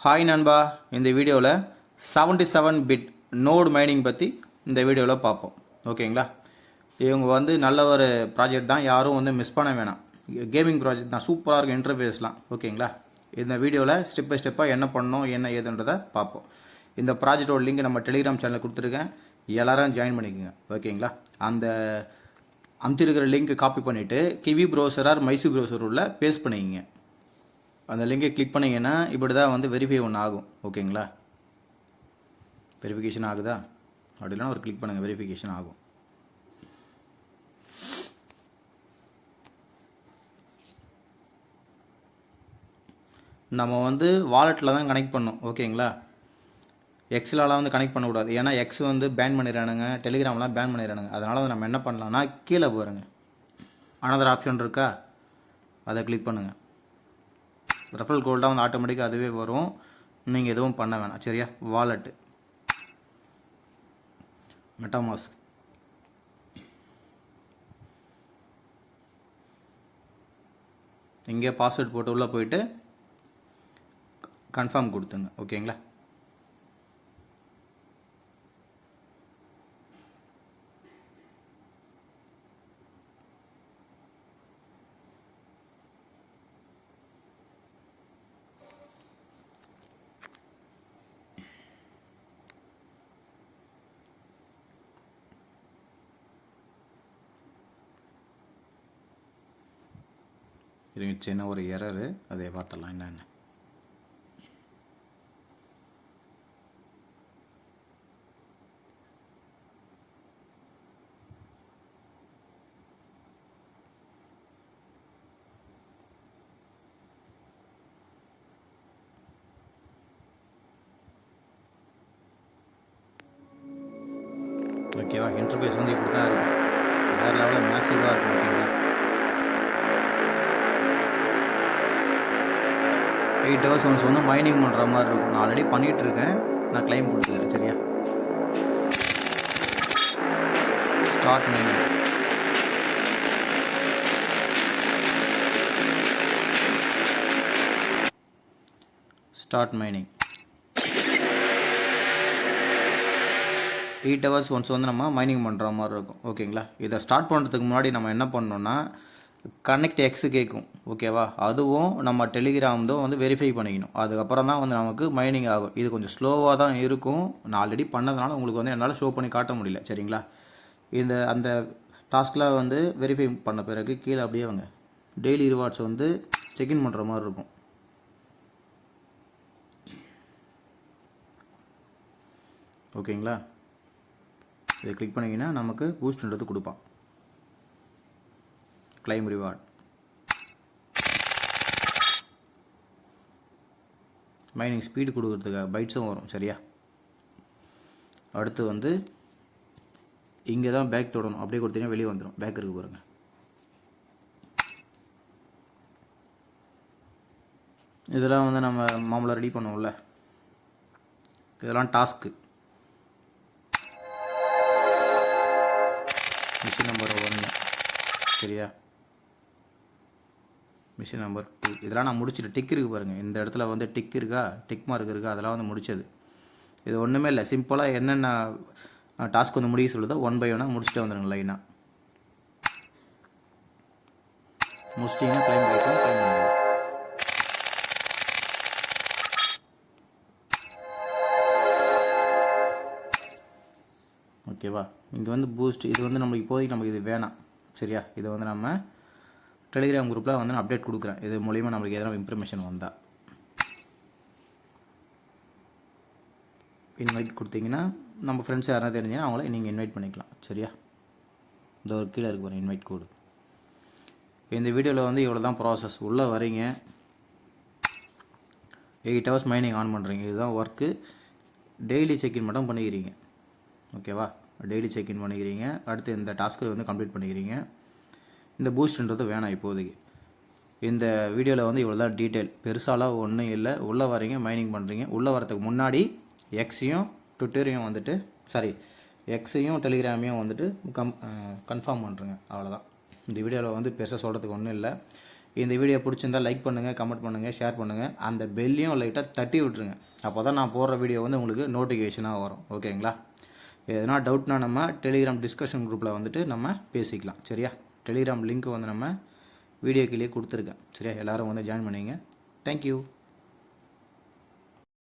Hi நண்பா, இந்த வீடியோவில் 77 பிட் நோடு மைனிங் பற்றி இந்த வீடியோவில் பார்ப்போம். ஓகேங்களா? இவங்க நல்ல ஒரு ப்ராஜெக்ட் தான், யாரும் மிஸ் பண்ண வேணாம். கேமிங் ப்ராஜெக்ட் தான், சூப்பராக இருக்கும் இன்டர்ஃபேஸ்லாம். ஓகேங்களா? இந்த வீடியோவில் ஸ்டெப் பை ஸ்டெப்பாக என்ன பண்ணணும் என்ன ஏதுன்றதை பார்ப்போம். இந்த ப்ராஜெக்டோட லிங்க் நம்ம டெலிகிராம் சேனலில் கொடுத்துருக்கேன், எல்லாரும் ஜாயின் பண்ணிக்கோங்க. ஓகேங்களா? அந்த அமைச்சிருக்கிற லிங்க் காப்பி பண்ணிவிட்டு கிவி ப்ரௌசர் ஆர் மைசூர் ப்ரௌசர் உள்ள பேஸ்ட் பண்ணிக்கங்க. அந்த லிங்கை கிளிக் பண்ணிங்கன்னா இப்படி தான் வெரிஃபை ஒன்று ஆகும். ஓகேங்களா? வெரிஃபிகேஷன் ஆகுதா? அப்படின்னா ஒரு கிளிக் பண்ணுங்கள், வெரிஃபிகேஷன் ஆகும். நம்ம வாலெட்டில் தான் கனெக்ட் பண்ணோம். ஓகேங்களா? எக்ஸ்லாலாம் கனெக்ட் பண்ணக்கூடாது, ஏன்னா எக்ஸ் பேன் பண்ணிடுறானுங்க, டெலிகிராம்லாம் பேன் பண்ணிடுறானுங்க. அதனால் நம்ம என்ன பண்ணலாம்னா கீழே போகிறோங்க, அனதர் ஆப்ஷன் இருக்கா, அதை கிளிக் பண்ணுங்கள். ரெஃபரல் கோல்டாக ஆட்டோமேட்டிக்காக அதுவே வரும், நீங்கள் எதுவும் பண்ண வேணாம். சரியா? வாலெட்டு, மெட்டாமாஸ்க், இங்கே பாஸ்வேர்ட் போட்டு உள்ளே போயிட்டு கன்ஃபார்ம் கொடுத்துங்க. ஓகேங்களா? இருங்க, சின்ன ஒரு எரரு, அதை பார்த்துடலாம் என்னென்ன. ஓகேவா? இன்டர்ஃபேஸ் இப்படி தான் இருக்கும், வேறு லெவலில் மேசிவாக இருக்கும். ஓகேங்களா? 8 hours ஒன்ஸ் மைனிங் பண்ணுற மாதிரி இருக்கும். நான் ஆல்ரெடி பண்ணிகிட்ருக்கேன், நான் கிளைம் கொடுத்துக்கிறேன். சரியா? Start mining. Start mining 8 hours once நம்ம மைனிங் பண்ணுற மாதிரி இருக்கும். ஓகேங்களா? இதை ஸ்டார்ட் பண்ணுறதுக்கு முன்னாடி நம்ம என்ன பண்ணணும்னா கனெக்ட் எக்ஸு கேட்கும். ஓகேவா? அதுவும் நம்ம டெலிகிராம் தான் வெரிஃபை பண்ணிக்கணும். அதுக்கப்புறம் தான் நமக்கு மைனிங் ஆகும். இது கொஞ்சம் ஸ்லோவாக தான் இருக்கும், நான் ஆல்ரெடி பண்ணதுனால உங்களுக்கு என்னால் ஷோ பண்ணி காட்ட முடியல. சரிங்களா? அந்த டாஸ்கில் வெரிஃபை பண்ண பிறகு கீழே அப்படியே டெய்லி ரிவார்ட்ஸ் செக்இன் பண்ணுற மாதிரி இருக்கும். ஓகேங்களா? இதை கிளிக் பண்ணிங்கன்னா நமக்கு பூஸ்ட்ன்றது கொடுப்பான், கிளைம் ரிவார்ட். மைனிங் ஸ்பீடு கொடுக்கறதுக்காக பைட்ஸும் வரும். சரியா? அடுத்து இங்கே தான் பேக் தொடணும், அப்படியே கொடுத்தீங்கன்னா வெளியே வந்துடும். பேக் இருக்கு பாருங்க. இதெல்லாம் நம்ம மாமூலாக ரெடி பண்ணுவோம்ல, இதெல்லாம் டாஸ்க்கு. மிஷின் நம்பர் 1, சரியா? மிஷின் நம்பர் 2, இதெல்லாம் நான் முடிச்சுட்டு டிக் இருக்குது பாருங்கள். இந்த இடத்துல டிக் இருக்கா, டிக் மார்க் இருக்கா, அதெல்லாம் முடிச்சது. இது ஒன்றுமே இல்லை, சிம்பிளாக என்னென்ன டாஸ்க் முடிக்க சொல்லுதோ 1 by 1 முடிச்சுட்டு வந்துடுங்க. லைனாக முடிச்சிட்டிங்கன்னா கிளைம் கிடைக்கும். கிளைம் பண்ணுங்க. ஓகேவா? இங்கே பூஸ்ட், இது நம்மளுக்கு இப்போதைக்கு நமக்கு இது வேணாம். சரியா? இது நம்ம டெலிகிராம் குரூப்பில் அப்டேட் கொடுக்குறேன். இது மூலிமா நம்மளுக்கு எதனா இன்ஃபர்மேஷன் வந்தால் இன்வைட் கொடுத்தீங்கன்னா நம்ம ஃப்ரெண்ட்ஸ் யாராவது தெரிஞ்சுன்னா அவங்கள நீங்கள் இன்வைட் பண்ணிக்கலாம். சரியா? இந்த ஒரு கீழே இருக்கு பாருங்கள், இன்வைட் கோடு. இந்த வீடியோவில் இவ்வளோ தான் ப்ராசஸ். உள்ளே வரீங்க, 8 hours மைனிங் ஆன் பண்ணுறீங்க, இதுதான் ஒர்க்கு. டெய்லி செக்இன் மட்டும் பண்ணிக்கிறீங்க. ஓகேவா? டெய்லி செக்இன் பண்ணிக்கிறீங்க. அடுத்து இந்த டாஸ்க்கு கம்ப்ளீட் பண்ணிக்கிறீங்க. இந்த பூஸ்ட்ன்றது வேணாம் இப்போதைக்கு. இந்த வீடியோவில் இவ்வளோ தான் டீட்டெயில், பெருசாலாம் ஒன்றும் இல்லை. உள்ளே வரீங்க, மைனிங் பண்ணுறீங்க. உள்ளே வரதுக்கு முன்னாடி எக்ஸையும் ட்விட்டரையும் எக்ஸையும் டெலிகிராமையும் கன்ஃபார்ம் பண்ணுறேங்க. அவ்வளோதான். இந்த வீடியோவில் பெருசாக சொல்கிறதுக்கு ஒன்றும் இல்லை. இந்த வீடியோ பிடிச்சிருந்தால் லைக் பண்ணுங்கள், கமெண்ட் பண்ணுங்கள், ஷேர் பண்ணுங்கள். அந்த பெல்லையும் லைட்டாக தட்டி விட்டுருங்க. அப்போ தான் நான் போடுற வீடியோ வந்து உங்களுக்கு நோட்டிஃபிகேஷனாக வரும். ஓகேங்களா? எதனா டவுட்னா நம்ம டெலிகிராம் டிஸ்கஷன் குரூப்பில் வந்துட்டு நம்ம பேசிக்கலாம். சரியா? டெலிகிராம் லிங்க் வந்து நம்ம வீடியோ கீழே கொடுத்துருக்கேன். சரியா? எல்லோரும் வந்து ஜாயின் பண்ணிங்க. தேங்க்யூ.